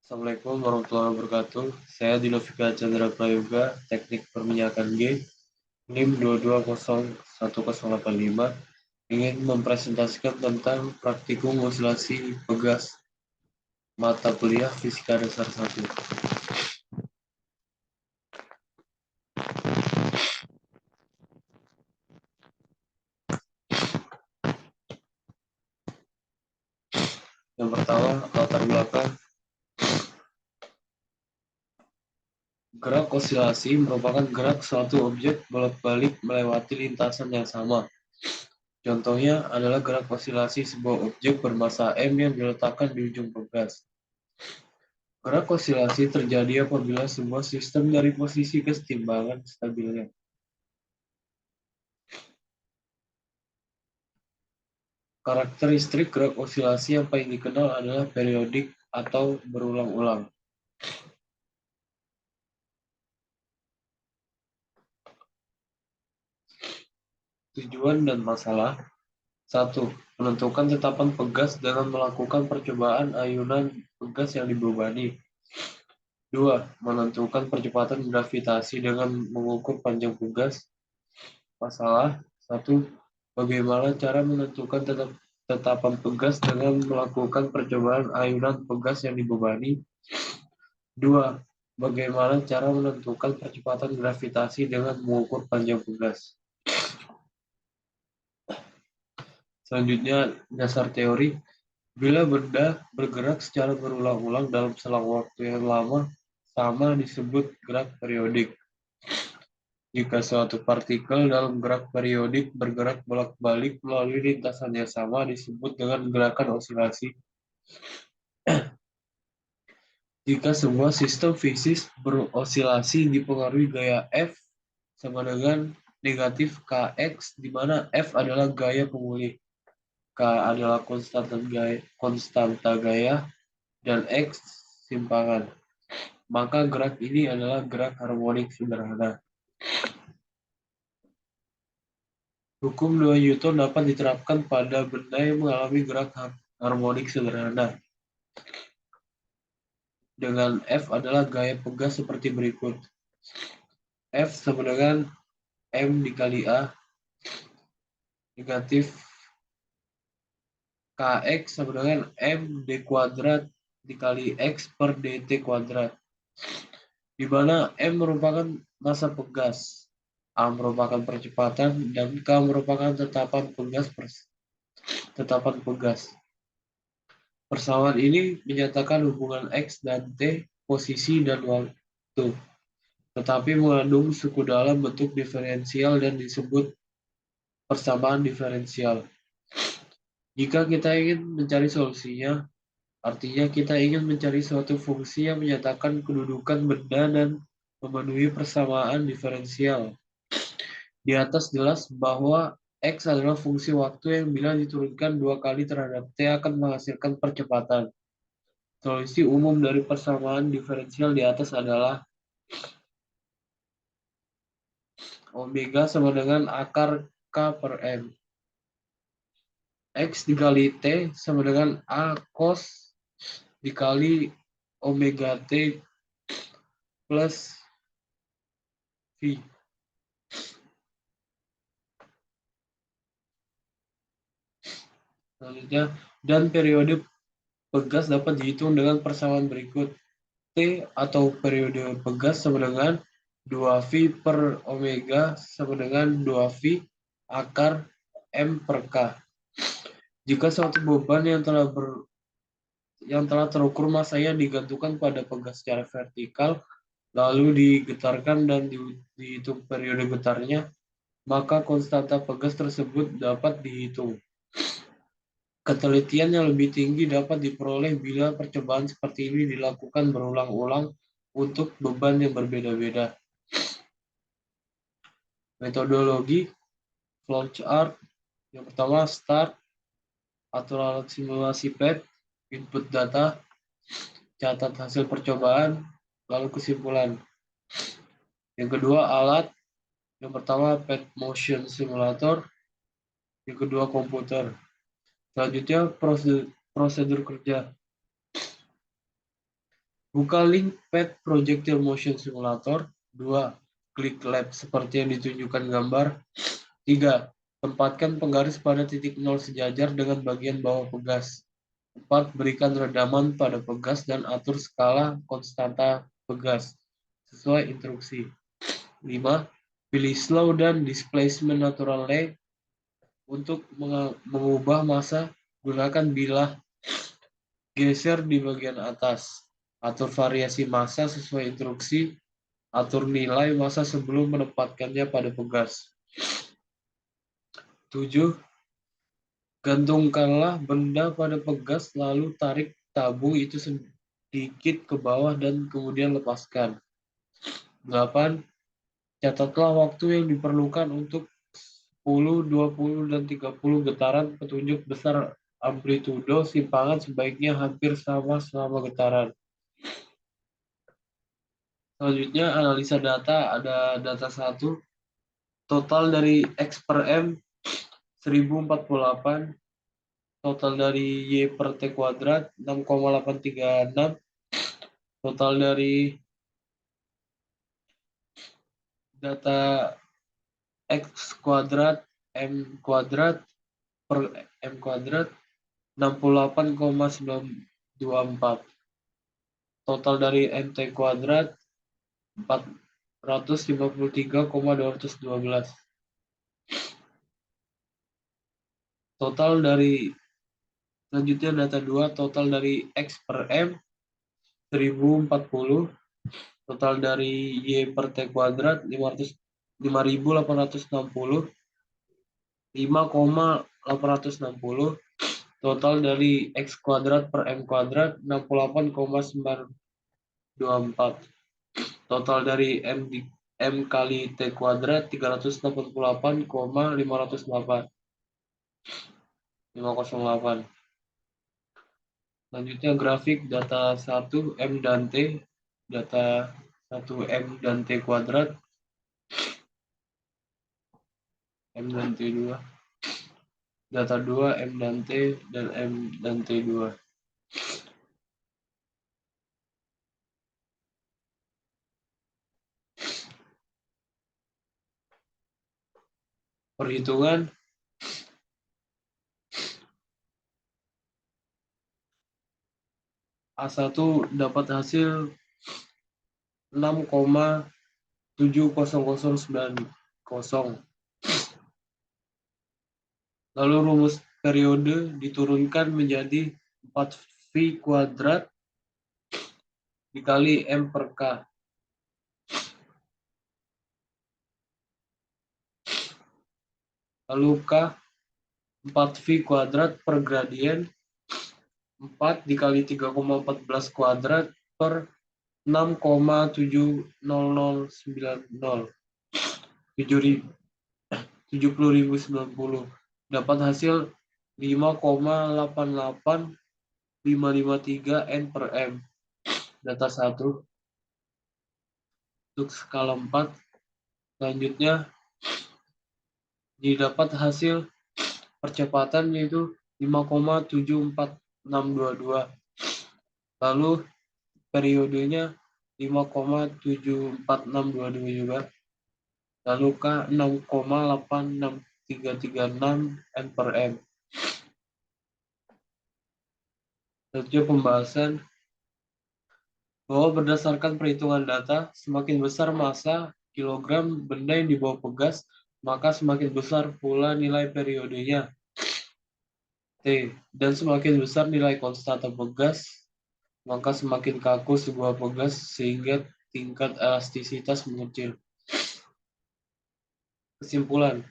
Assalamualaikum warahmatullahi wabarakatuh. Saya Dinofika Chandra Prayoga, Teknik Perminyakan G, NIM 2201085, ingin mempresentasikan tentang praktikum osilasi pegas mata kuliah Fisika Dasar 1. Yang pertama, latar belakang. Gerak osilasi merupakan gerak suatu objek bolak-balik melewati lintasan yang sama. Contohnya adalah gerak osilasi sebuah objek bermasa M yang diletakkan di ujung pegas. Gerak osilasi terjadi apabila sebuah sistem dari posisi kesetimbangan stabilnya. Karakteristik gerak osilasi yang paling dikenal adalah periodik atau berulang-ulang. Tujuan dan masalah. 1. Menentukan tetapan pegas dengan melakukan percobaan ayunan pegas yang dibebani. 2. Menentukan percepatan gravitasi dengan mengukur panjang pegas. Masalah. 1. Bagaimana cara menentukan tetapan pegas dengan melakukan percobaan ayunan pegas yang dibebani. 2. Bagaimana cara menentukan percepatan gravitasi dengan mengukur panjang pegas. Selanjutnya, dasar teori. Bila benda bergerak secara berulang-ulang dalam selang waktu yang lama, sama disebut gerak periodik. Jika suatu partikel dalam gerak periodik bergerak bolak-balik melalui lintasan yang sama, disebut dengan gerakan osilasi. Jika sebuah sistem fisik berosilasi dipengaruhi gaya F sama dengan negatif Kx, di mana F adalah gaya pemulih, K adalah konstanta gaya, dan X simpangan. Maka gerak ini adalah gerak harmonik sederhana. Hukum 2 Newton dapat diterapkan pada benda yang mengalami gerak harmonik sederhana. Dengan F adalah gaya pegas seperti berikut. F sama dengan M dikali A, negatif Kx sama dengan M d kuadrat dikali X per dt kuadrat. Di mana M merupakan massa pegas, A merupakan percepatan, dan K merupakan tetapan pegas. Persamaan ini menyatakan hubungan X dan T, posisi dan waktu, tetapi mengandung suku dalam bentuk diferensial dan disebut persamaan diferensial. Jika kita ingin mencari solusinya, artinya kita ingin mencari suatu fungsi yang menyatakan kedudukan benda dan memenuhi persamaan diferensial. Di atas jelas bahwa X adalah fungsi waktu yang bila diturunkan 2 kali terhadap T akan menghasilkan percepatan. Solusi umum dari persamaan diferensial di atas adalah omega sama dengan akar K per M. X dikali T sama dengan A cos dikali omega T plus V. Selanjutnya, dan periode pegas dapat dihitung dengan persamaan berikut. T atau periode pegas sama dengan 2V per omega sama dengan 2V akar M per K. Jika suatu beban yang telah terukur massanya digantungkan pada pegas secara vertikal, lalu digetarkan dan dihitung periode getarnya, maka konstanta pegas tersebut dapat dihitung. Ketelitian yang lebih tinggi dapat diperoleh bila percobaan seperti ini dilakukan berulang-ulang untuk beban yang berbeda-beda. Metodologi flowchart. Yang pertama, start atau alat simulasi PET, input data, catat hasil percobaan, lalu kesimpulan. Yang kedua, alat. Yang pertama, PET motion simulator. Yang kedua, komputer. Selanjutnya, prosedur kerja. Buka link Pet Projectile Motion Simulator. 2. Klik lab seperti yang ditunjukkan gambar. 3. Tempatkan penggaris pada titik nol sejajar dengan bagian bawah pegas. 4. Berikan redaman pada pegas dan atur skala konstanta pegas sesuai instruksi. 5. Pilih slow dan displacement natural length. Untuk mengubah massa, gunakan bilah geser di bagian atas. Atur variasi massa sesuai instruksi. Atur nilai massa sebelum menempatkannya pada pegas. 7. Gantungkanlah benda pada pegas lalu tarik tabung itu sedikit ke bawah dan kemudian lepaskan. 8. Catatlah waktu yang diperlukan untuk 10, 20, dan 30 getaran petunjuk besar amplitudo simpangan sebaiknya hampir sama selama getaran. Selanjutnya analisa data, ada data 1, total dari X per M 1048, total dari Y per T kuadrat 6,836, total dari data X kuadrat M kuadrat per M kuadrat 68,924, total dari MT kuadrat 453,212, total dari selanjutnya data 2, total dari X per M 1040, total dari Y per T kuadrat 5.860, 5,860, total dari X kuadrat per M kuadrat 68,924, total dari M kali T kuadrat 388,508. Selanjutnya grafik data 1 M dan T, data 1 M dan T kuadrat, M dan T2, data 2 M dan T dan M dan T2. Perhitungan A1 dapat hasil 6,70090. Lalu rumus periode diturunkan menjadi 4V kuadrat dikali M per K. Lalu K 4V kuadrat per gradien 4 dikali 3,14 kuadrat per 6,70090 70.090 dapat hasil 5,88553 N per M. Data 1 untuk skala 4. Selanjutnya didapat hasil percepatan yaitu 5,74622. Lalu periodenya 5,74622 juga. Lalu K 6,86336 N per M. Selanjutnya pembahasan bahwa berdasarkan perhitungan data, semakin besar massa kilogram benda yang dibawa pegas, maka semakin besar pula nilai periodenya T, dan semakin besar nilai konstanta pegas, maka semakin kaku sebuah pegas sehingga tingkat elastisitas mengecil. Kesimpulan,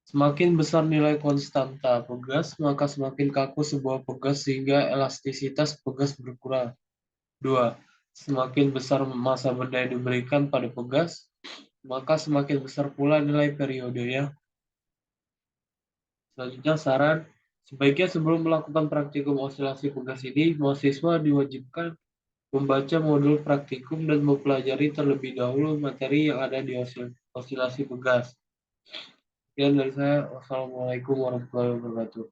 semakin besar nilai konstanta pegas, maka semakin kaku sebuah pegas sehingga elastisitas pegas berkurang. 2. Semakin besar massa benda yang diberikan pada pegas, maka semakin besar pula nilai periodenya. Selanjutnya saran, sebaiknya sebelum melakukan praktikum osilasi pegas ini, mahasiswa diwajibkan membaca modul praktikum dan mempelajari terlebih dahulu materi yang ada di osilasi pegas. Sekian dari saya. Wassalamualaikum warahmatullahi wabarakatuh.